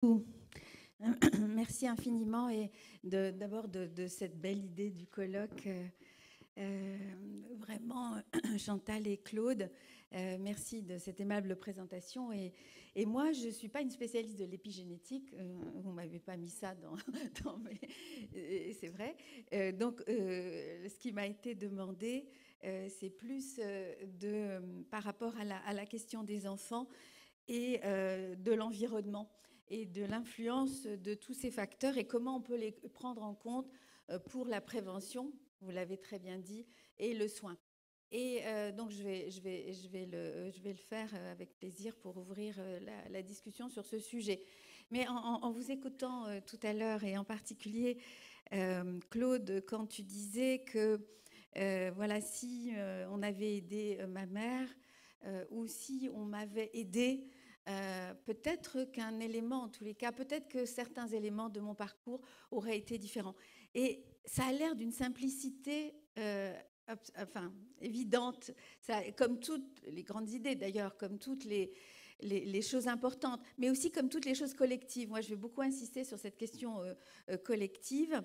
Ouh. Merci infiniment et d'abord de cette belle idée du colloque. Vraiment, Chantal et Claude, merci de cette aimable présentation. Et moi, je ne suis pas une spécialiste de l'épigénétique. Vous ne m'avez pas mis ça dans mes... C'est vrai. Donc, ce qui m'a été demandé, c'est plus par rapport à la question des enfants et de l'environnement et de l'influence de tous ces facteurs et comment on peut les prendre en compte pour la prévention, vous l'avez très bien dit, et le soin. Et donc, je vais le faire avec plaisir pour ouvrir la discussion sur ce sujet. Mais en vous écoutant tout à l'heure, et en particulier, Claude, quand tu disais que, voilà, si on avait aidé ma mère ou si on m'avait aidé, peut-être qu'un élément, en tous les cas, peut-être que certains éléments de mon parcours auraient été différents. Et ça a l'air d'une simplicité enfin, évidente, ça, comme toutes les grandes idées d'ailleurs, comme toutes les choses importantes, mais aussi comme toutes les choses collectives. Moi, je vais beaucoup insister sur cette question collective.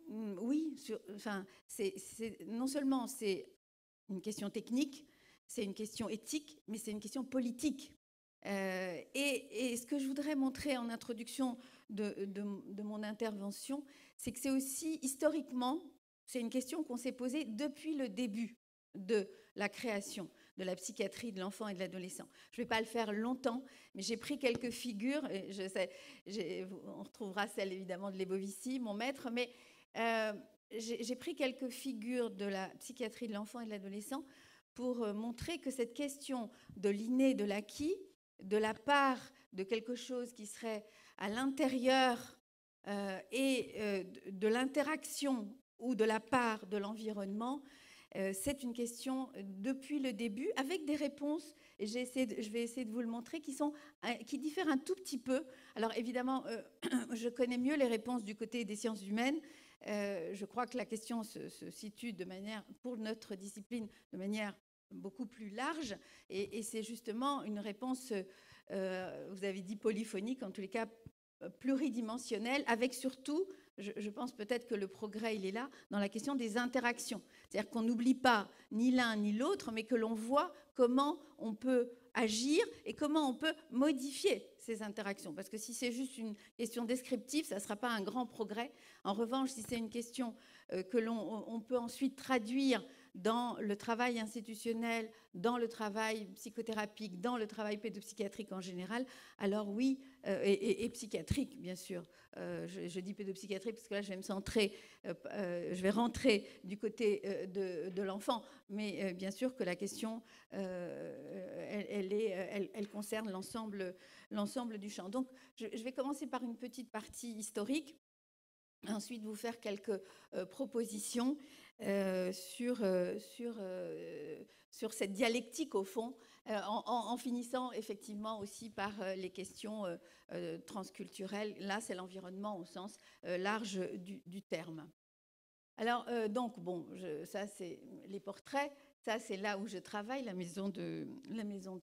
Oui, enfin, non seulement c'est une question technique, c'est une question éthique, mais c'est une question politique. Et ce que je voudrais montrer en introduction de mon intervention, c'est que c'est aussi historiquement, c'est une question qu'on s'est posée depuis le début de la création de la psychiatrie de l'enfant et de l'adolescent. Je ne vais pas le faire longtemps, mais j'ai pris quelques figures. Et je sais, on retrouvera celle évidemment de Lebovici, mon maître, mais j'ai pris quelques figures de la psychiatrie de l'enfant et de l'adolescent pour montrer que cette question de l'inné, de l'acquis, de la part de quelque chose qui serait à l'intérieur et de l'interaction ou de la part de l'environnement, c'est une question depuis le début, avec des réponses, et je vais essayer de vous le montrer, qui diffèrent un tout petit peu. Alors évidemment, je connais mieux les réponses du côté des sciences humaines. Je crois que la question se situe de manière, pour notre discipline, de manière beaucoup plus large, et c'est justement une réponse, vous avez dit polyphonique, en tous les cas pluridimensionnelle, avec surtout, je pense peut-être que le progrès, il est là, dans la question des interactions. C'est-à-dire qu'on n'oublie pas ni l'un ni l'autre, mais que l'on voit comment on peut agir et comment on peut modifier ces interactions. Parce que si c'est juste une question descriptive, ça ne sera pas un grand progrès. En revanche, si c'est une question que l'on peut ensuite traduire dans le travail institutionnel, dans le travail psychothérapique, dans le travail pédopsychiatrique en général, alors oui, et psychiatrique, bien sûr. Je dis pédopsychiatrique parce que là, je vais me centrer, je vais rentrer du côté de l'enfant, mais bien sûr que la question, elle concerne l'ensemble du champ. Donc, je vais commencer par une petite partie historique. Ensuite, vous faire quelques propositions sur cette dialectique, au fond, en finissant effectivement aussi par les questions transculturelles. Là, c'est l'environnement au sens large du terme. Alors, donc, bon, ça, c'est les portraits. Ça, c'est là où je travaille, la maison de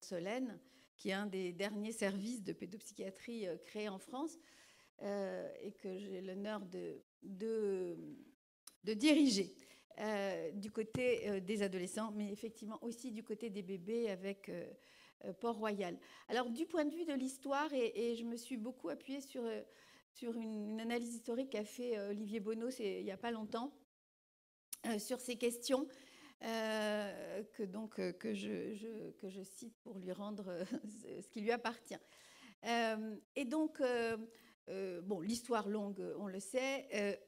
Solène, qui est un des derniers services de pédopsychiatrie créés en France. Et que j'ai l'honneur de diriger du côté des adolescents, mais effectivement aussi du côté des bébés avec Port-Royal. Alors, du point de vue de l'histoire, et je me suis beaucoup appuyée sur une analyse historique qu'a fait Olivier Bonneau il n'y a pas longtemps, sur ces questions que je cite pour lui rendre ce qui lui appartient. Et donc, bon, l'histoire longue, on le sait,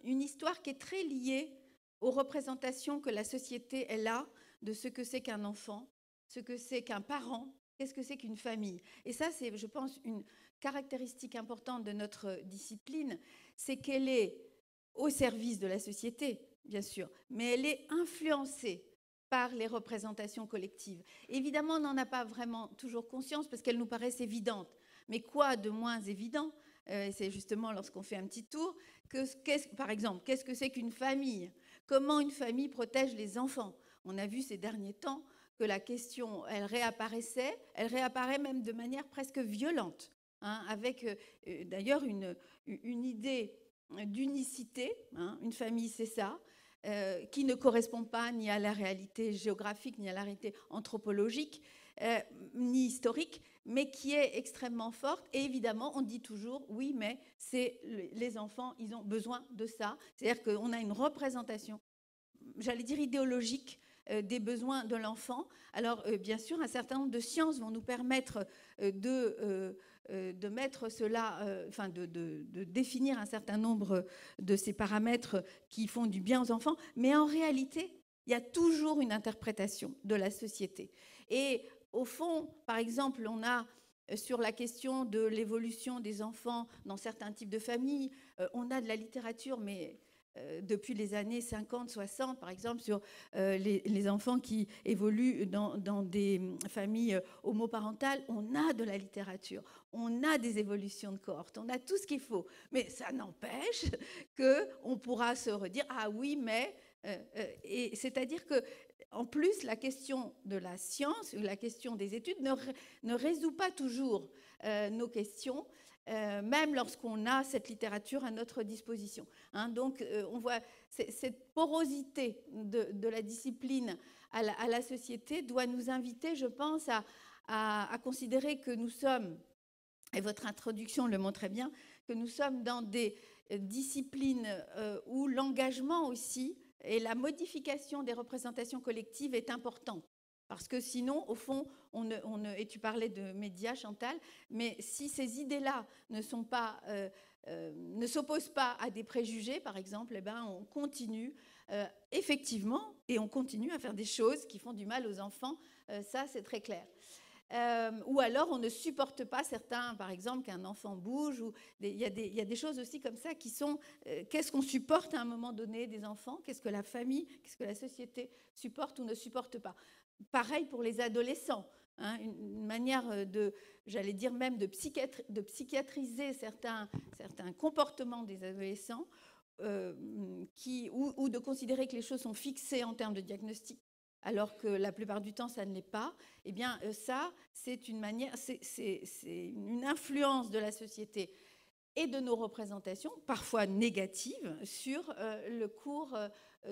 une histoire qui est très liée aux représentations que la société elle a de ce que c'est qu'un enfant, ce que c'est qu'un parent, qu'est-ce que c'est qu'une famille. Et ça, c'est, je pense, une caractéristique importante de notre discipline, c'est qu'elle est au service de la société, bien sûr, mais elle est influencée par les représentations collectives. Évidemment, on n'en a pas vraiment toujours conscience parce qu'elles nous paraissent évidentes. Mais quoi de moins évident, c'est justement lorsqu'on fait un petit tour, par exemple, qu'est-ce que c'est qu'une famille? Comment une famille protège les enfants? On a vu ces derniers temps que la question, elle réapparaît même de manière presque violente, hein, avec d'ailleurs une idée d'unicité, hein, une famille c'est ça, qui ne correspond pas ni à la réalité géographique, ni à la réalité anthropologique, ni historique, mais qui est extrêmement forte. Et évidemment, on dit toujours, oui, mais c'est les enfants, ils ont besoin de ça. C'est-à-dire qu'on a une représentation, j'allais dire idéologique, des besoins de l'enfant. Alors, bien sûr, un certain nombre de sciences vont nous permettre de mettre cela, enfin de définir un certain nombre de ces paramètres qui font du bien aux enfants, mais en réalité, il y a toujours une interprétation de la société. Et au fond, par exemple, on a sur la question de l'évolution des enfants dans certains types de familles, on a de la littérature, mais depuis les années 50, 60, par exemple, sur les enfants qui évoluent dans des familles homoparentales, on a de la littérature, on a des évolutions de cohorte, on a tout ce qu'il faut. Mais ça n'empêche qu'on pourra se redire « Ah oui, mais… et c'est-à-dire que en plus, la question de la science, ou la question des études, ne résout pas toujours nos questions, même lorsqu'on a cette littérature à notre disposition. Hein, donc, on voit cette porosité de la discipline à la société doit nous inviter, je pense, à considérer que nous sommes, et votre introduction le montrait bien, que nous sommes dans des disciplines où l'engagement aussi et la modification des représentations collectives est importante. Parce que sinon, au fond, et tu parlais de médias, Chantal, mais si ces idées-là ne s'opposent pas à des préjugés, par exemple, eh ben, on continue effectivement, et on continue à faire des choses qui font du mal aux enfants, ça c'est très clair. Ou alors on ne supporte pas certains, par exemple, qu'un enfant bouge. Il y a des choses aussi comme ça qui sont qu'est-ce qu'on supporte à un moment donné des enfants, qu'est-ce que la famille, qu'est-ce que la société supporte ou ne supporte pas. Pareil pour les adolescents, hein, une manière j'allais dire même de psychiatriser certains comportements des adolescents ou de considérer que les choses sont fixées en termes de diagnostic, alors que la plupart du temps, ça ne l'est pas, eh bien, ça, c'est une manière, c'est une influence de la société et de nos représentations, parfois négatives, sur le cours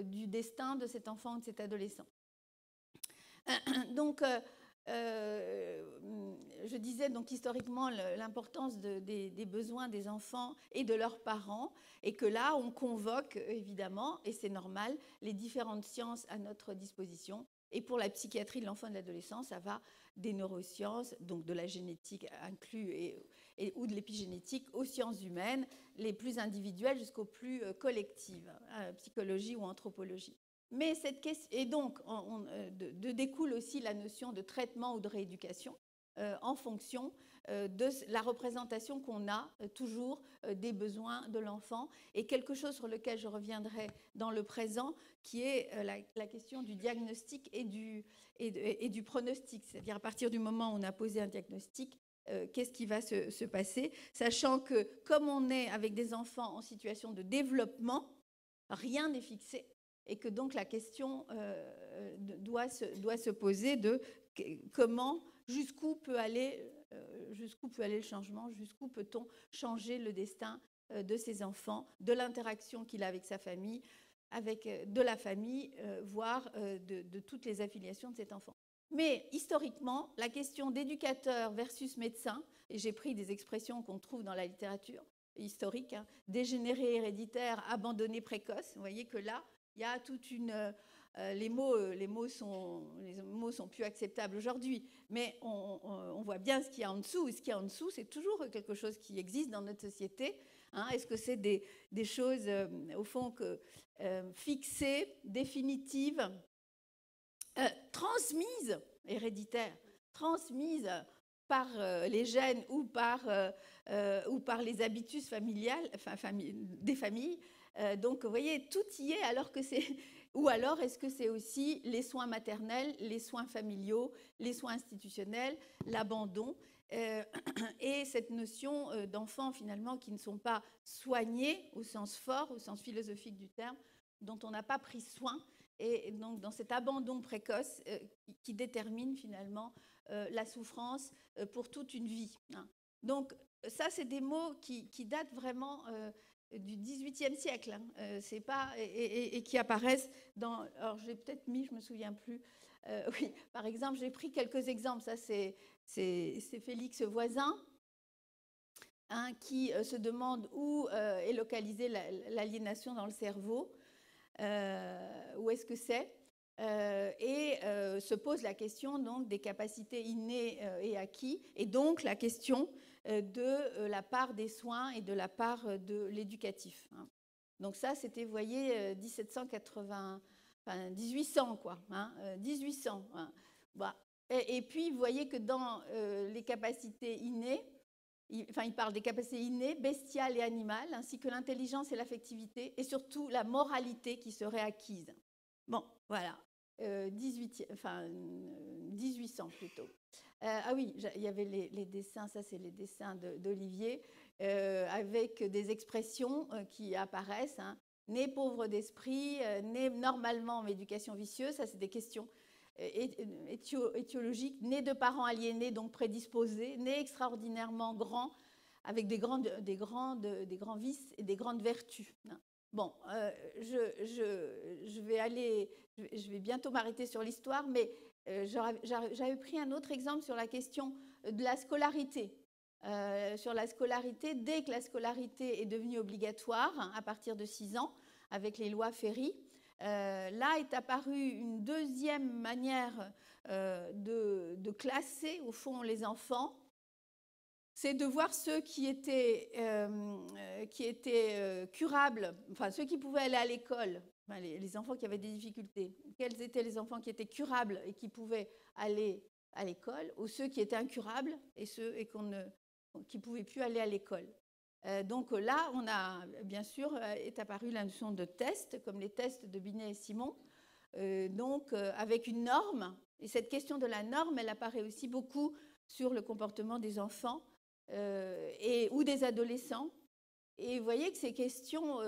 du destin de cet enfant ou de cet adolescent. Donc, je disais donc historiquement l'importance des besoins des enfants et de leurs parents, et que là, on convoque évidemment, et c'est normal, les différentes sciences à notre disposition. Et pour la psychiatrie de l'enfant et de l'adolescent, ça va des neurosciences, donc de la génétique inclus ou de l'épigénétique, aux sciences humaines, les plus individuelles jusqu'aux plus collectives, psychologie ou anthropologie. Mais cette question, et donc, de découle aussi la notion de traitement ou de rééducation en fonction de la représentation qu'on a toujours des besoins de l'enfant, et quelque chose sur lequel je reviendrai dans le présent, qui est la question du diagnostic et du pronostic. C'est-à-dire à partir du moment où on a posé un diagnostic, qu'est-ce qui va se passer, sachant que comme on est avec des enfants en situation de développement, rien n'est fixé. Et que donc la question doit se poser de comment, jusqu'où peut aller le changement, jusqu'où peut-on changer le destin de ces enfants, de l'interaction qu'il a avec sa famille, de la famille, voire de toutes les affiliations de cet enfant. Mais historiquement, la question d'éducateur versus médecin, et j'ai pris des expressions qu'on trouve dans la littérature historique, hein, dégénéré héréditaire, abandonné précoce, vous voyez que là, il y a toute une… les mots sont plus acceptables aujourd'hui, mais on voit bien ce qu'il y a en dessous. Et ce qu'il y a en dessous, c'est toujours quelque chose qui existe dans notre société. Hein. Est-ce que c'est des choses, au fond, fixées, définitives, transmises, héréditaires, transmises par les gènes ou par les habitus familiales, des familles. Donc, vous voyez, tout y est, alors que c'est… Ou alors, est-ce que c'est aussi les soins maternels, les soins familiaux, les soins institutionnels, l'abandon et cette notion d'enfants, finalement, qui ne sont pas soignés au sens fort, au sens philosophique du terme, dont on n'a pas pris soin et donc dans cet abandon précoce qui détermine finalement la souffrance pour toute une vie. Hein. Donc ça, c'est des mots qui datent vraiment du XVIIIe siècle, hein. C'est pas, et qui apparaissent dans... Alors j'ai peut-être mis, je ne me souviens plus, oui, par exemple, j'ai pris quelques exemples. Ça, c'est Félix Voisin, hein, qui se demande où est localisée l'aliénation dans le cerveau, où est-ce que c'est, et se pose la question donc des capacités innées et acquises, et donc la question de la part des soins et de la part de l'éducatif. Hein. Donc ça, c'était, vous voyez, 1780, enfin 1800, quoi, hein, 1800. Hein. Bah, et puis, vous voyez que dans les capacités innées, il parle des capacités innées, bestiales et animales, ainsi que l'intelligence et l'affectivité, et surtout la moralité qui serait acquise. Bon, voilà, 1800 plutôt. Ah oui, il y avait les dessins, ça c'est les dessins d'Olivier, avec des expressions qui apparaissent, hein. Né pauvre d'esprit, né normalement en éducation vicieuse, ça c'est des questions étiologiques, né de parents aliénés, donc prédisposés, né extraordinairement grand, avec des grands vices et des grandes vertus. Hein. Bon, je vais bientôt m'arrêter sur l'histoire, mais j'avais pris un autre exemple sur la question de la scolarité. Sur la scolarité, dès que la scolarité est devenue obligatoire, hein, à partir de 6 ans, avec les lois Ferry, là est apparue une deuxième manière de classer, au fond, les enfants. C'est de voir ceux qui étaient curables, enfin ceux qui pouvaient aller à l'école, enfin, les enfants qui avaient des difficultés, quels étaient les enfants qui étaient curables et qui pouvaient aller à l'école, ou ceux qui étaient incurables et ceux qui ne pouvaient plus aller à l'école. Donc là, on a bien sûr est apparue la notion de test, comme les tests de Binet et Simon, donc avec une norme. Et cette question de la norme, elle apparaît aussi beaucoup sur le comportement des enfants ou des adolescents. Et vous voyez que ces questions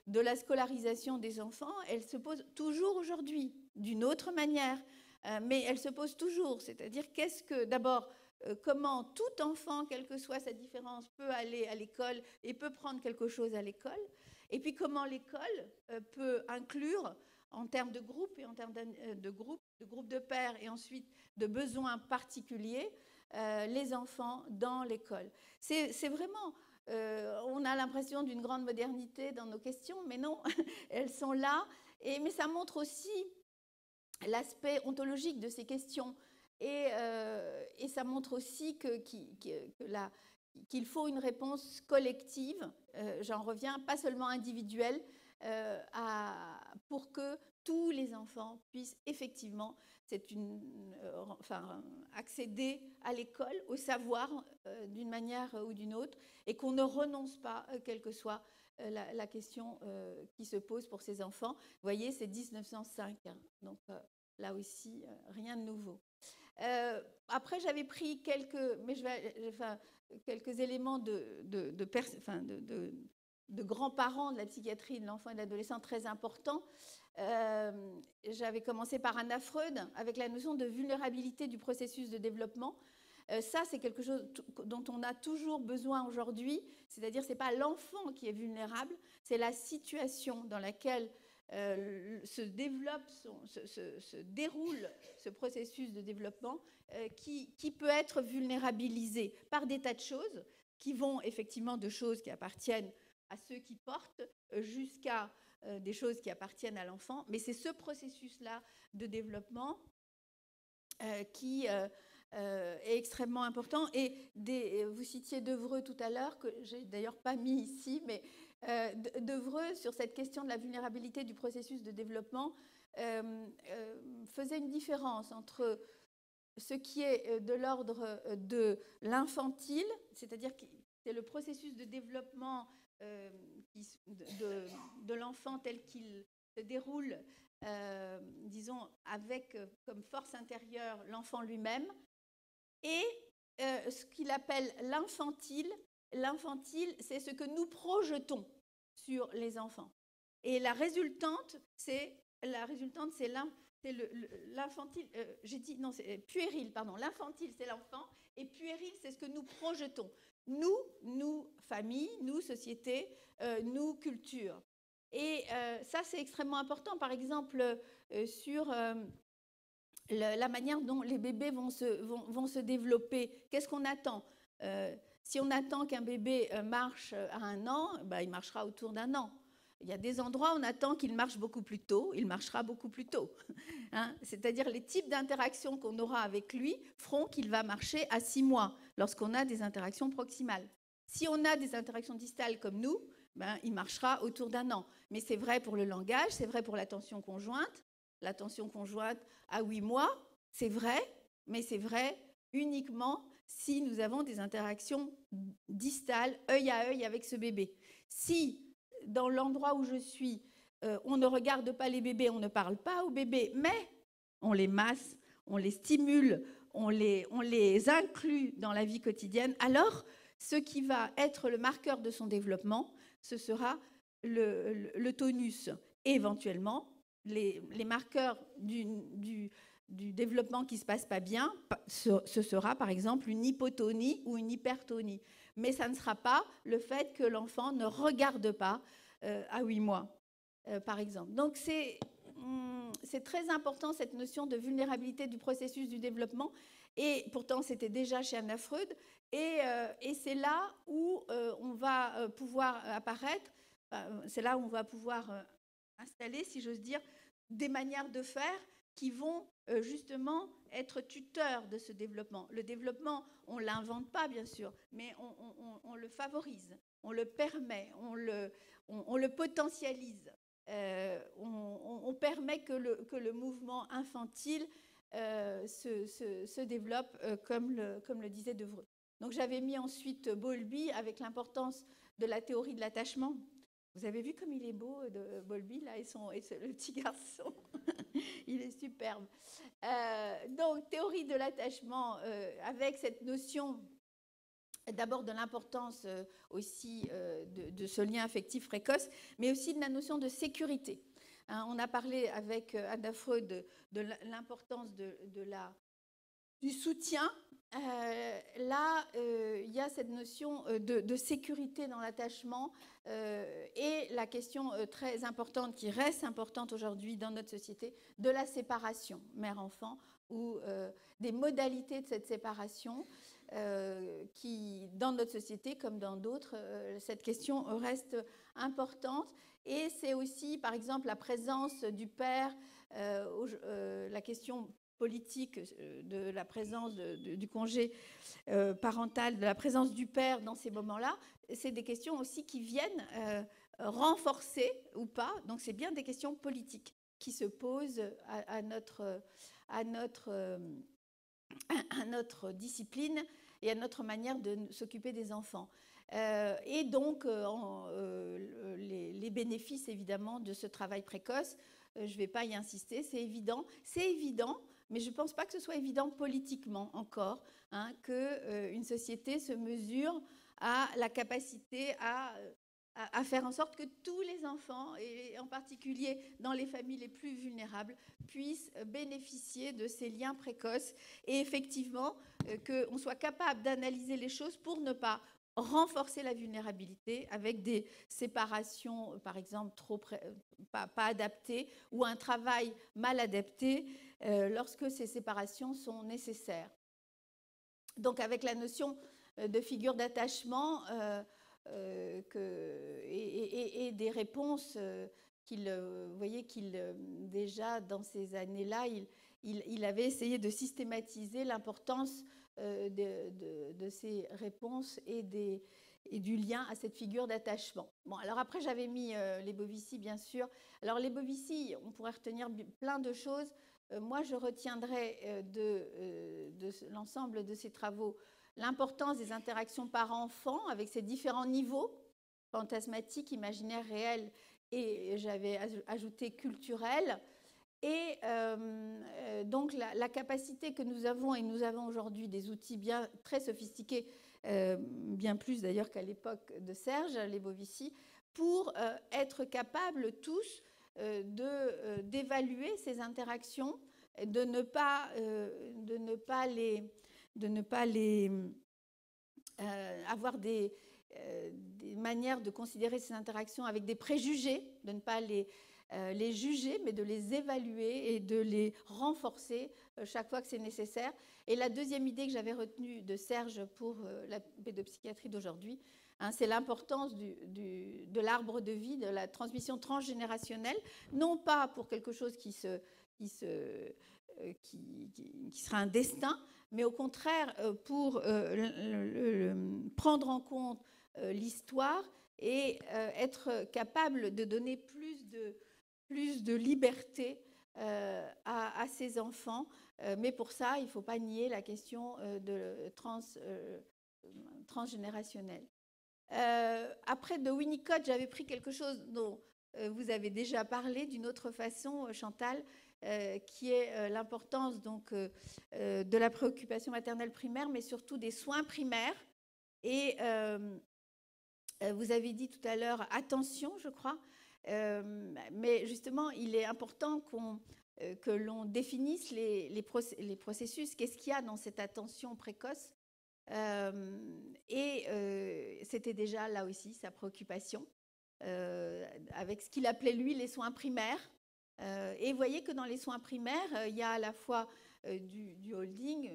de la scolarisation des enfants, elles se posent toujours aujourd'hui, d'une autre manière, mais elles se posent toujours. C'est-à-dire, d'abord, comment tout enfant, quelle que soit sa différence, peut aller à l'école et peut prendre quelque chose à l'école, et puis comment l'école peut inclure, en termes de groupe et en termes de groupe de pairs, et ensuite de besoins particuliers, les enfants dans l'école. C'est vraiment... on a l'impression d'une grande modernité dans nos questions, mais non, elles sont là. Mais ça montre aussi l'aspect ontologique de ces questions. Et ça montre aussi qu'il faut une réponse collective, j'en reviens, pas seulement individuelle, pour que tous les enfants puissent effectivement accéder à l'école, au savoir d'une manière ou d'une autre, et qu'on ne renonce pas, quelle que soit la question qui se pose pour ces enfants. Vous voyez, c'est 1905, hein, donc là aussi, rien de nouveau. Après, j'avais pris quelques éléments de grands-parents de la psychiatrie de l'enfant et de l'adolescent très importants. J'avais commencé par Anna Freud avec la notion de vulnérabilité du processus de développement. Ça, c'est quelque chose dont on a toujours besoin aujourd'hui, c'est-à-dire ce n'est pas l'enfant qui est vulnérable, c'est la situation dans laquelle se déroule ce processus de développement qui peut être vulnérabilisé par des tas de choses qui vont effectivement de choses qui appartiennent à ceux qui portent jusqu'à des choses qui appartiennent à l'enfant. Mais c'est ce processus-là de développement qui est extrêmement important. Et vous citiez Devreux tout à l'heure, que j'ai d'ailleurs pas mis ici, mais Devreux, sur cette question de la vulnérabilité du processus de développement, faisait une différence entre ce qui est de l'ordre de l'infantile, c'est-à-dire que c'est le processus de développement de l'enfant tel qu'il se déroule, disons, avec comme force intérieure l'enfant lui-même, et ce qu'il appelle l'infantile. L'infantile, c'est ce que nous projetons sur les enfants. Et la résultante, c'est la résultante, c'est l'infantile. J'ai dit, non, c'est puéril, pardon. L'infantile, c'est l'enfant, et puéril, c'est ce que nous projetons. Nous, famille, nous, société, nous, culture. Et ça, c'est extrêmement important. Par exemple, sur la manière dont les bébés vont se développer. Qu'est-ce qu'on attend? Si on attend qu'un bébé marche à 1 an, ben, il marchera autour d'1 an. Il y a des endroits où on attend qu'il marche beaucoup plus tôt, il marchera beaucoup plus tôt. Hein, c'est-à-dire les types d'interactions qu'on aura avec lui feront qu'il va marcher à 6 mois lorsqu'on a des interactions proximales. Si on a des interactions distales comme nous, ben, il marchera autour d'1 an. Mais c'est vrai pour le langage, c'est vrai pour l'attention conjointe. L'attention conjointe à 8 mois, c'est vrai, mais c'est vrai uniquement si nous avons des interactions distales, œil à œil avec ce bébé. Si, dans l'endroit où je suis, on ne regarde pas les bébés, on ne parle pas aux bébés, mais on les masse, on les stimule, on les inclut dans la vie quotidienne, alors ce qui va être le marqueur de son développement, ce sera le tonus, et éventuellement les marqueurs du développement qui ne se passe pas bien, ce sera par exemple une hypotonie ou une hypertonie. Mais ça ne sera pas le fait que l'enfant ne regarde pas à 8 mois, par exemple. Donc c'est très important cette notion de vulnérabilité du processus du développement. Et pourtant, c'était déjà chez Anna Freud. Et c'est là où on va pouvoir apparaître, c'est là où on va pouvoir installer, si j'ose dire, des manières de faire qui vont justement être tuteurs de ce développement. Le développement, on ne l'invente pas, bien sûr, mais on le favorise, on le permet, on le potentialise. On permet que le mouvement infantile se développe comme le disait Devreux. Donc j'avais mis ensuite Bowlby avec l'importance de la théorie de l'attachement. Vous avez vu comme il est beau, Bowlby, là, et le petit garçon. Il est superbe. Donc, théorie de l'attachement avec cette notion d'abord de l'importance aussi de ce lien affectif précoce, mais aussi de la notion de sécurité. Hein, on a parlé avec Anna Freud de l'importance du soutien. Là, il y a cette notion de sécurité dans l'attachement et la question très importante, qui reste importante aujourd'hui dans notre société, de la séparation mère-enfant ou des modalités de cette séparation qui, dans notre société comme dans d'autres, cette question reste importante. Et c'est aussi, par exemple, la présence du père, la question politique de la présence du congé parental, de la présence du père dans ces moments-là, c'est des questions aussi qui viennent renforcer ou pas. Donc c'est bien des questions politiques qui se posent à notre discipline et à notre manière de s'occuper des enfants. Et donc les bénéfices évidemment de ce travail précoce, je ne vais pas y insister, c'est évident, mais je ne pense pas que ce soit évident politiquement encore, hein, qu'une société se mesure à la capacité à faire en sorte que tous les enfants, et en particulier dans les familles les plus vulnérables, puissent bénéficier de ces liens précoces et effectivement qu'on soit capable d'analyser les choses pour ne pas renforcer la vulnérabilité avec des séparations, par exemple, pas adaptées ou un travail mal adapté lorsque ces séparations sont nécessaires. Donc avec la notion de figure d'attachement et des réponses vous voyez qu'il déjà dans ces années-là, il avait essayé de systématiser l'importance de ces réponses et du lien à cette figure d'attachement. Bon, alors après, j'avais mis Lebovici, bien sûr. Alors, Lebovici, on pourrait retenir plein de choses. Moi, je retiendrai de l'ensemble de ces travaux l'importance des interactions parents-enfants avec ces différents niveaux, fantasmatiques, imaginaires, réels, et j'avais ajouté culturels. Et donc la capacité que nous avons, et nous avons aujourd'hui des outils très sophistiqués, bien plus d'ailleurs qu'à l'époque de Serge Lebovici, pour être capables tous d'évaluer ces interactions, de ne pas avoir des manières de considérer ces interactions avec des préjugés, de ne pas les juger, mais de les évaluer et de les renforcer chaque fois que c'est nécessaire. Et la deuxième idée que j'avais retenue de Serge pour la pédopsychiatrie d'aujourd'hui, c'est l'importance de l'arbre de vie, de la transmission transgénérationnelle, non pas pour quelque chose qui sera un destin, mais au contraire pour prendre en compte l'histoire et être capable de donner plus de liberté à ses enfants. Mais pour ça, il ne faut pas nier la question transgénérationnelle. Après, de Winnicott, j'avais pris quelque chose dont vous avez déjà parlé d'une autre façon, Chantal, qui est l'importance donc de la préoccupation maternelle primaire, mais surtout des soins primaires. Et vous avez dit tout à l'heure attention, je crois, mais justement, il est important que l'on définisse les processus. Qu'est-ce qu'il y a dans cette attention précoce? C'était déjà là aussi sa préoccupation avec ce qu'il appelait lui les soins primaires. Et vous voyez que dans les soins primaires, il y a à la fois du holding,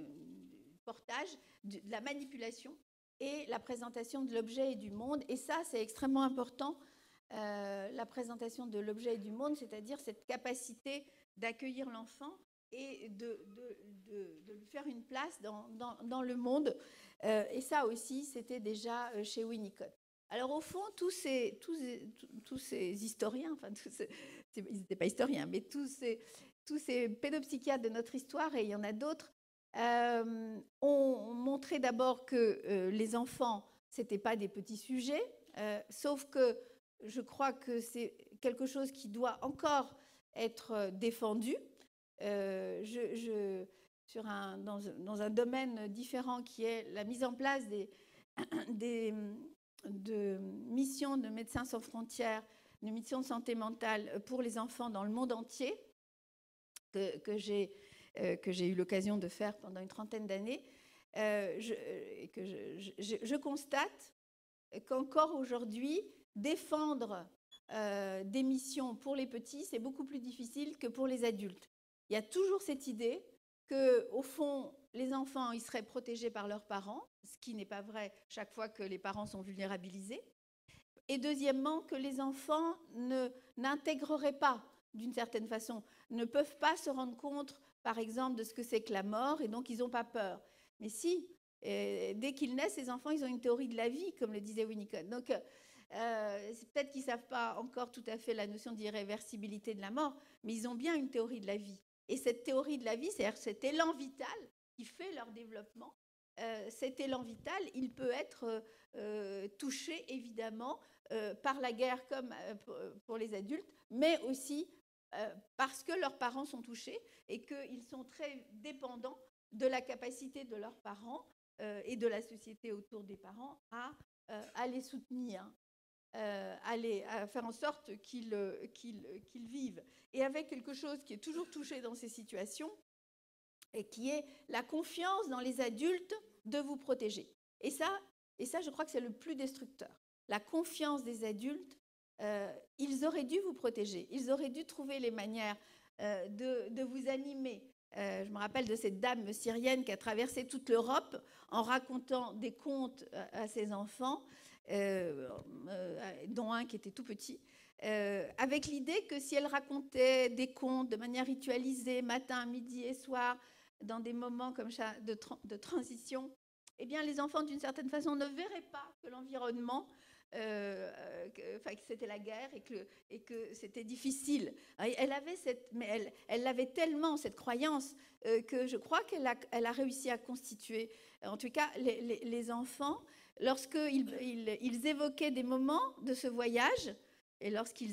du portage, de la manipulation et la présentation de l'objet et du monde. Et ça, c'est extrêmement important, la présentation de l'objet et du monde, c'est-à-dire cette capacité d'accueillir l'enfant et de lui faire une place dans le monde. Et ça aussi, c'était déjà chez Winnicott. Alors au fond, tous ces historiens, enfin ils n'étaient pas historiens, mais tous ces pédopsychiatres de notre histoire, et il y en a d'autres, ont montré d'abord que les enfants, ce n'étaient pas des petits sujets, sauf que je crois que c'est quelque chose qui doit encore être défendu. Dans un domaine différent qui est la mise en place de missions de Médecins sans frontières, de missions de santé mentale pour les enfants dans le monde entier, que j'ai eu l'occasion de faire pendant une trentaine d'années, je constate qu'encore aujourd'hui, défendre des missions pour les petits, c'est beaucoup plus difficile que pour les adultes. Il y a toujours cette idée qu'au fond, les enfants, ils seraient protégés par leurs parents, ce qui n'est pas vrai chaque fois que les parents sont vulnérabilisés. Et deuxièmement, que les enfants n'intégreraient pas, d'une certaine façon, ne peuvent pas se rendre compte, par exemple, de ce que c'est que la mort, et donc ils n'ont pas peur. Mais si, dès qu'ils naissent, les enfants, ils ont une théorie de la vie, comme le disait Winnicott. Donc, c'est peut-être qu'ils ne savent pas encore tout à fait la notion d'irréversibilité de la mort, mais ils ont bien une théorie de la vie. Et cette théorie de la vie, c'est-à-dire cet élan vital qui fait leur développement, cet élan vital, il peut être touché, évidemment, par la guerre comme pour les adultes, mais aussi parce que leurs parents sont touchés et qu'ils sont très dépendants de la capacité de leurs parents et de la société autour des parents à les soutenir. À faire en sorte qu'ils vivent. Et avec quelque chose qui est toujours touché dans ces situations, et qui est la confiance dans les adultes de vous protéger. Et ça, je crois que c'est le plus destructeur. La confiance des adultes, ils auraient dû vous protéger. Ils auraient dû trouver les manières de vous animer. Je me rappelle de cette dame syrienne qui a traversé toute l'Europe en racontant des contes à ses enfants, dont un qui était tout petit, avec l'idée que si elle racontait des contes de manière ritualisée, matin, midi et soir, dans des moments comme ça de transition, eh bien les enfants, d'une certaine façon, ne verraient pas que l'environnement, que c'était la guerre et que c'était difficile. Elle avait tellement cette croyance que je crois qu'elle a réussi à constituer, en tout cas, les enfants, lorsqu'ils évoquaient des moments de ce voyage, et lorsqu'ils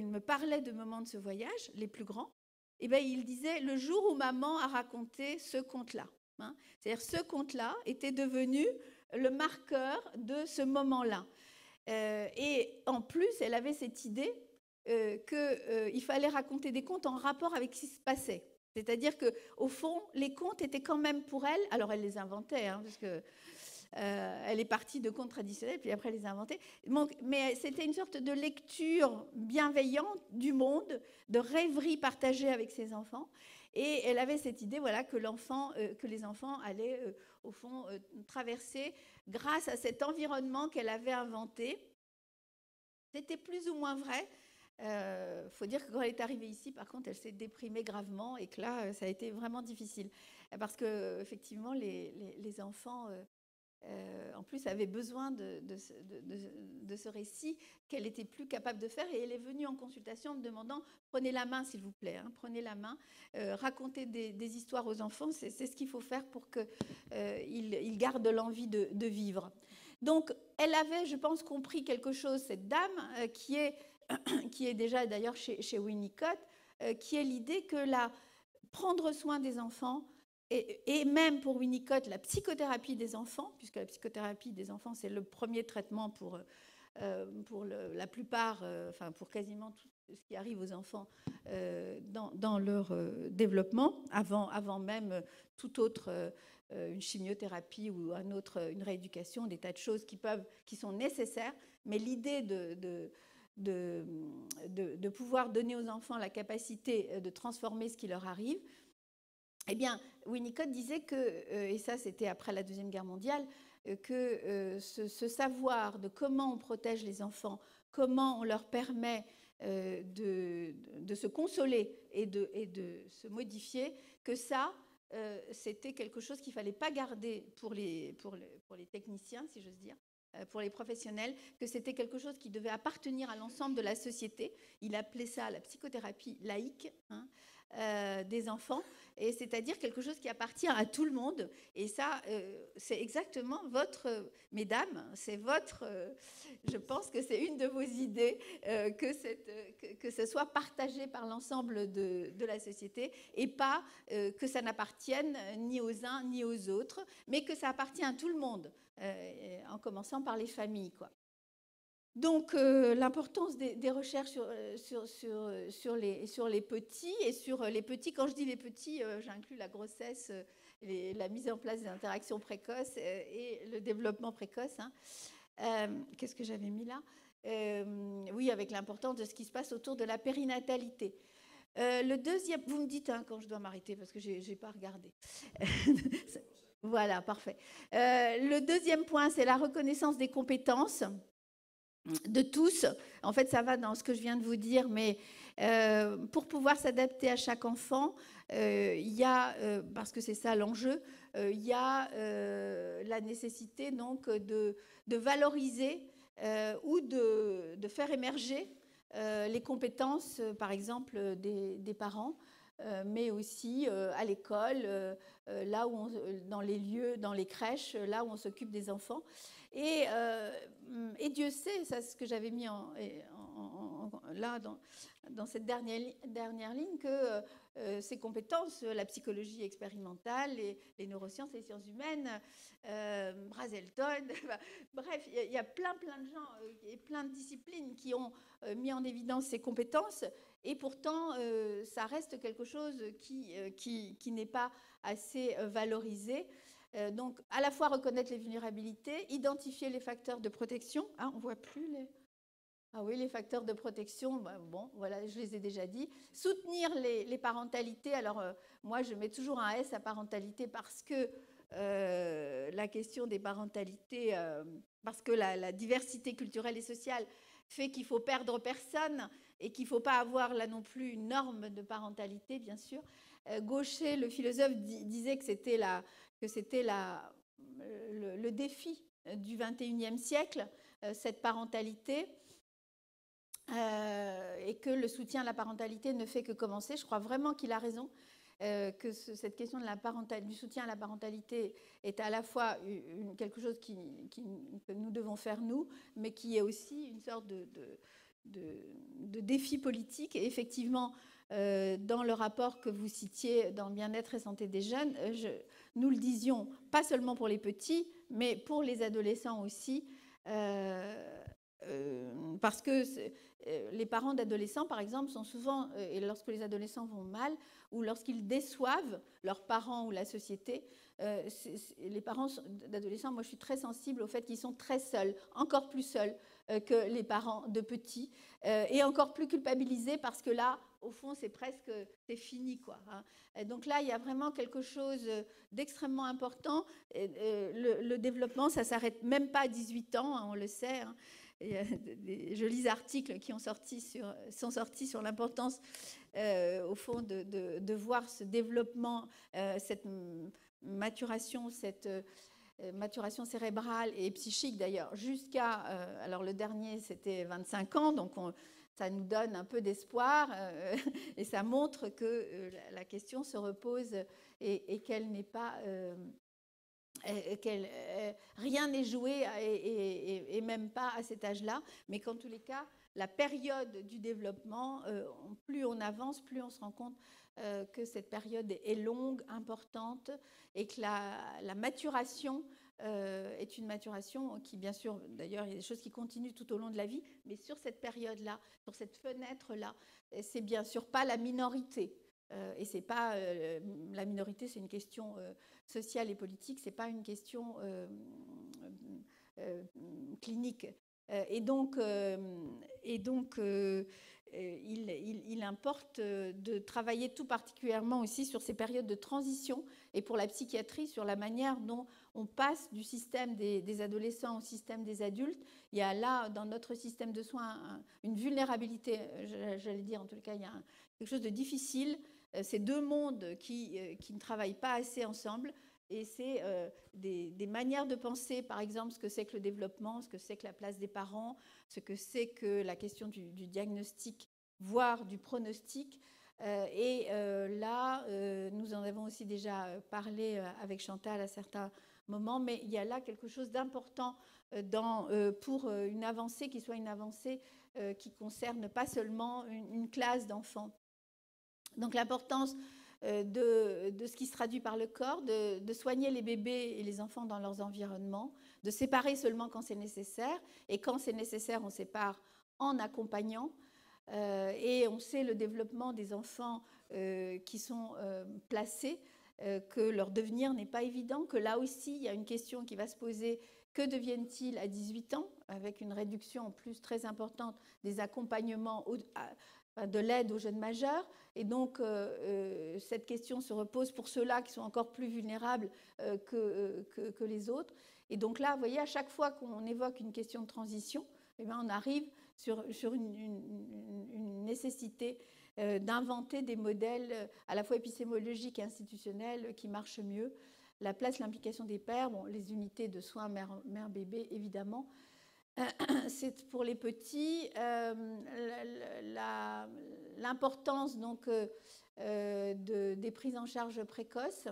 me parlaient de moments de ce voyage, les plus grands, eh bien, ils disaient le jour où maman a raconté ce conte-là. C'est-à-dire ce conte-là était devenu le marqueur de ce moment-là. Et en plus, elle avait cette idée qu'il fallait raconter des contes en rapport avec ce qui se passait. C'est-à-dire qu'au fond, les contes étaient quand même pour elle, alors elle les inventait, hein, parce que elle est partie de contes traditionnels, puis après elle les a inventés. Mais c'était une sorte de lecture bienveillante du monde, de rêverie partagée avec ses enfants. Et elle avait cette idée, voilà, que les enfants allaient, au fond, traverser grâce à cet environnement qu'elle avait inventé. C'était plus ou moins vrai. Faut dire que quand elle est arrivée ici, par contre, elle s'est déprimée gravement et que là, ça a été vraiment difficile. Parce que, effectivement, les enfants, en plus, avaient besoin de ce récit qu'elle n'était plus capable de faire. Et elle est venue en consultation en me demandant « Prenez la main, s'il vous plaît, hein, prenez la main, racontez des histoires aux enfants. C'est ce qu'il faut faire pour qu'ils gardent l'envie de vivre. » Donc, elle avait, je pense, compris quelque chose, cette dame, qui est déjà d'ailleurs chez Winnicott, qui est l'idée que prendre soin des enfants, et même pour Winnicott, la psychothérapie des enfants, puisque la psychothérapie des enfants, c'est le premier traitement pour la plupart, enfin pour quasiment tout ce qui arrive aux enfants dans leur développement, avant même toute autre, une chimiothérapie ou une rééducation, des tas de choses qui sont nécessaires, mais l'idée de pouvoir donner aux enfants la capacité de transformer ce qui leur arrive, eh bien, Winnicott disait que, et ça c'était après la Deuxième Guerre mondiale, que ce savoir de comment on protège les enfants, comment on leur permet de se consoler et de se modifier, que ça, c'était quelque chose qu'il ne fallait pas garder pour les techniciens, si j'ose dire, pour les professionnels, que c'était quelque chose qui devait appartenir à l'ensemble de la société. Il appelait ça la psychothérapie laïque, hein, des enfants, et c'est-à-dire quelque chose qui appartient à tout le monde. Et ça, c'est exactement mesdames, c'est je pense que c'est une de vos idées, que ce soit partagé par l'ensemble de la société, et pas que ça n'appartienne ni aux uns ni aux autres, mais que ça appartient à tout le monde, en commençant par les familles, quoi. Donc, l'importance des recherches sur les petits, et sur les petits, quand je dis les petits, j'inclus la grossesse, la mise en place des interactions précoces et le développement précoce. Hein. Qu'est-ce que j'avais mis là ? Oui, avec l'importance de ce qui se passe autour de la périnatalité. Le deuxième, vous me dites hein, quand je dois m'arrêter, parce que je n'ai pas regardé. Voilà, parfait. Le deuxième point, c'est la reconnaissance des compétences de tous. En fait, ça va dans ce que je viens de vous dire, mais pour pouvoir s'adapter à chaque enfant, il y a, parce que c'est ça l'enjeu, il y a la nécessité donc de valoriser ou de faire émerger les compétences, par exemple, des parents, mais aussi à l'école, là où dans les lieux, dans les crèches, là où on s'occupe des enfants. Et Dieu sait, ça c'est ce que j'avais mis là dans cette dernière ligne, que ces compétences, la psychologie expérimentale, les neurosciences, les sciences humaines, Brazelton, bref, il y a plein de gens et plein de disciplines qui ont mis en évidence ces compétences, et pourtant ça reste quelque chose qui n'est pas assez valorisé. Donc, à la fois reconnaître les vulnérabilités, identifier les facteurs de protection. Ah, on ne voit plus les... Ah oui, les facteurs de protection, bon, voilà, je les ai déjà dit. Soutenir les parentalités. Alors, moi, je mets toujours un S à parentalité parce que la question des parentalités, parce que la diversité culturelle et sociale fait qu'il ne faut perdre personne et qu'il ne faut pas avoir là non plus une norme de parentalité, bien sûr. Gaucher, le philosophe, disait que c'était le défi du XXIe siècle, cette parentalité, et que le soutien à la parentalité ne fait que commencer. Je crois vraiment qu'il a raison, que cette question du soutien à la parentalité est à la fois quelque chose que nous devons faire nous, mais qui est aussi une sorte de défi politique. Et effectivement, dans le rapport que vous citiez dans le bien-être et santé des jeunes, nous le disions, pas seulement pour les petits, mais pour les adolescents aussi. parce que les parents d'adolescents, par exemple, sont souvent, et lorsque les adolescents vont mal, ou lorsqu'ils déçoivent leurs parents ou la société, les parents d'adolescents, moi je suis très sensible au fait qu'ils sont très seuls, encore plus seuls que les parents de petits, et encore plus culpabilisés parce que là, au fond, c'est fini, quoi. Hein. Et donc là, il y a vraiment quelque chose d'extrêmement important. Le développement, ça ne s'arrête même pas à 18 ans, hein, on le sait. Hein. Il y a des jolis articles qui sont sortis sur l'importance, au fond, de voir ce développement, cette maturation, maturation cérébrale et psychique d'ailleurs, jusqu'à, alors le dernier c'était 25 ans, donc ça nous donne un peu d'espoir et ça montre que la question se repose et qu'elle n'est pas... rien n'est joué et même pas à cet âge-là, mais qu'en tous les cas, la période du développement, plus on avance, plus on se rend compte que cette période est longue, importante, et que la maturation est une maturation qui, bien sûr, d'ailleurs, il y a des choses qui continuent tout au long de la vie, mais sur cette période-là, sur cette fenêtre-là, c'est bien sûr pas la minorité. Et c'est pas la minorité, c'est une question sociale et politique, c'est pas une question clinique. Et donc, il importe de travailler tout particulièrement aussi sur ces périodes de transition et pour la psychiatrie, sur la manière dont on passe du système des adolescents au système des adultes. Il y a là, dans notre système de soins, une vulnérabilité, j'allais dire, en tout cas, il y a quelque chose de difficile. C'est deux mondes qui ne travaillent pas assez ensemble. Et c'est des manières de penser, par exemple, ce que c'est que le développement, ce que c'est que la place des parents, ce que c'est que la question du diagnostic, voire du pronostic. Là, nous en avons aussi déjà parlé avec Chantal à certains moments, mais il y a là quelque chose d'important pour une avancée qui soit une avancée qui concerne pas seulement une classe d'enfants. Donc l'importance de ce qui se traduit par le corps, de soigner les bébés et les enfants dans leurs environnements, de séparer seulement quand c'est nécessaire, et quand c'est nécessaire, on sépare en accompagnant. Et on sait le développement des enfants qui sont placés, que leur devenir n'est pas évident, que là aussi, il y a une question qui va se poser. Que deviennent-ils à 18 ans, avec une réduction en plus très importante des accompagnements de l'aide aux jeunes majeurs. Et donc, cette question se repose pour ceux-là qui sont encore plus vulnérables que les autres. Et donc là, vous voyez, à chaque fois qu'on évoque une question de transition, eh bien, on arrive sur une nécessité d'inventer des modèles à la fois épistémologiques et institutionnels qui marchent mieux. La place, l'implication des pères, bon, les unités de soins mère-bébé, évidemment. C'est pour les petits l'importance donc des prises en charge précoces.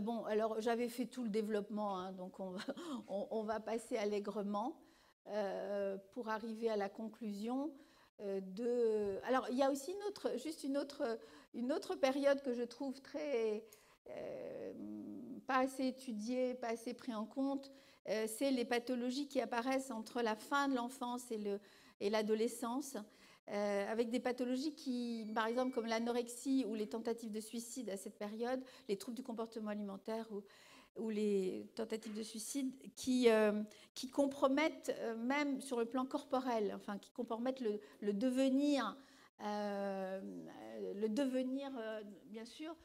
Bon, alors j'avais fait tout le développement, hein, donc on va passer allègrement pour arriver à la conclusion Alors il y a aussi une autre période que je trouve pas assez étudiée, pas assez prise en compte. C'est les pathologies qui apparaissent entre la fin de l'enfance et l'adolescence, avec des pathologies qui, par exemple, comme l'anorexie ou les tentatives de suicide à cette période, les troubles du comportement alimentaire ou les tentatives de suicide qui compromettent même sur le plan corporel, enfin qui compromettent le devenir, bien sûr,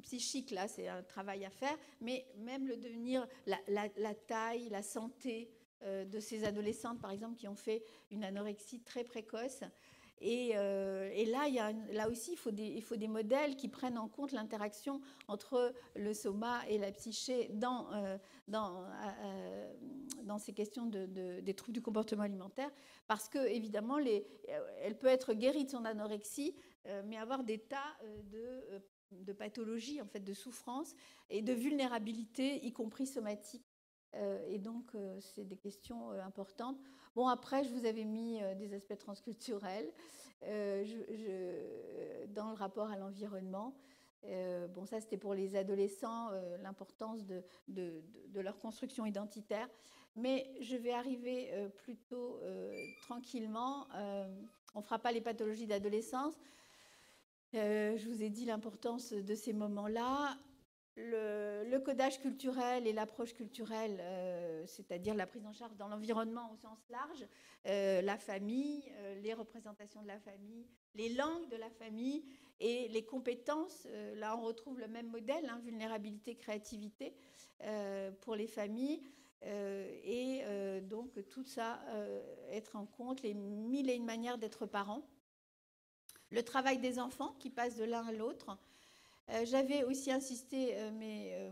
psychique, là c'est un travail à faire, mais même le devenir, la taille, la santé de ces adolescentes, par exemple, qui ont fait une anorexie très précoce. Et là aussi, il faut des modèles qui prennent en compte l'interaction entre le soma et la psyché dans ces questions des troubles du comportement alimentaire, parce que évidemment, elle peut être guérie de son anorexie, mais avoir des tas de pathologies, en fait, de souffrance et de vulnérabilité, y compris somatique. Et donc, c'est des questions importantes. Bon, après, je vous avais mis des aspects transculturels dans le rapport à l'environnement. Bon, ça, c'était pour les adolescents, l'importance de leur construction identitaire. Mais je vais arriver plutôt tranquillement. On ne fera pas les pathologies d'adolescence. Je vous ai dit l'importance de ces moments-là. Le codage culturel et l'approche culturelle, c'est-à-dire la prise en charge dans l'environnement au sens large, la famille, les représentations de la famille, les langues de la famille et les compétences. Là, on retrouve le même modèle, hein, vulnérabilité, créativité pour les familles. Donc, tout ça, être en compte, les mille et une manières d'être parent. Le travail des enfants qui passe de l'un à l'autre. J'avais aussi insisté, mais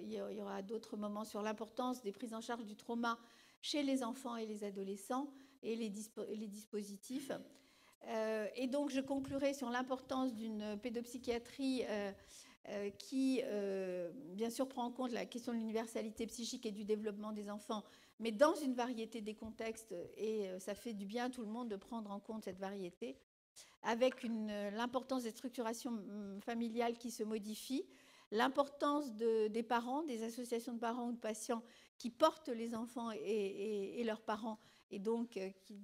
il y aura d'autres moments, sur l'importance des prises en charge du trauma chez les enfants et les adolescents et les dispositifs. Et donc, je conclurai sur l'importance d'une pédopsychiatrie qui, bien sûr, prend en compte la question de l'universalité psychique et du développement des enfants, mais dans une variété des contextes, et ça fait du bien à tout le monde de prendre en compte cette variété, avec l'importance des structurations familiales qui se modifient, l'importance des parents, des associations de parents ou de patients qui portent les enfants et leurs parents, et donc qui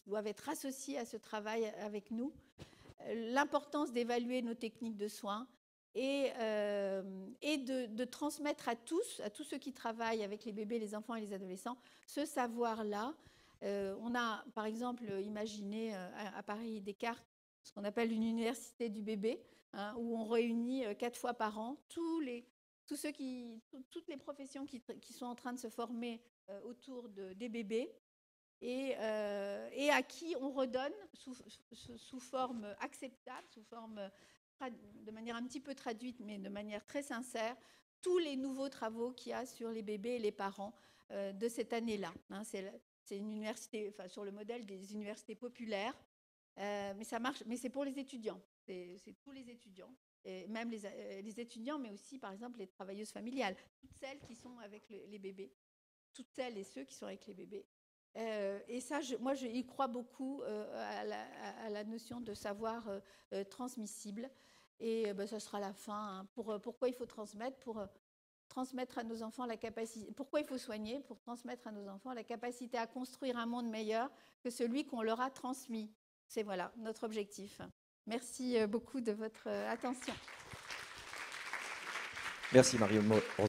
doivent être associés à ce travail avec nous, l'importance d'évaluer nos techniques de soins et de transmettre à tous ceux qui travaillent avec les bébés, les enfants et les adolescents, ce savoir-là. On a, par exemple, imaginé à Paris Descartes ce qu'on appelle une université du bébé, hein, où on réunit 4 fois par an toutes les professions qui sont en train de se former autour des bébés et à qui on redonne sous forme acceptable, sous forme de manière un petit peu traduite, mais de manière très sincère, tous les nouveaux travaux qu'il y a sur les bébés et les parents de cette année-là. Hein, c'est une université, enfin, sur le modèle des universités populaires, mais ça marche. Mais c'est pour les étudiants. C'est tous les étudiants, et même les étudiants, mais aussi, par exemple, les travailleuses familiales, toutes celles qui sont avec les bébés, toutes celles et ceux qui sont avec les bébés. Et ça, moi, y crois beaucoup à la notion de savoir transmissible. Et ça sera la fin. Hein. Pourquoi il faut transmettre ? Pour transmettre à nos enfants la capacité. Pourquoi il faut soigner ? Pour transmettre à nos enfants la capacité à construire un monde meilleur que celui qu'on leur a transmis. C'est voilà notre objectif. Merci beaucoup de votre attention. Merci Marion.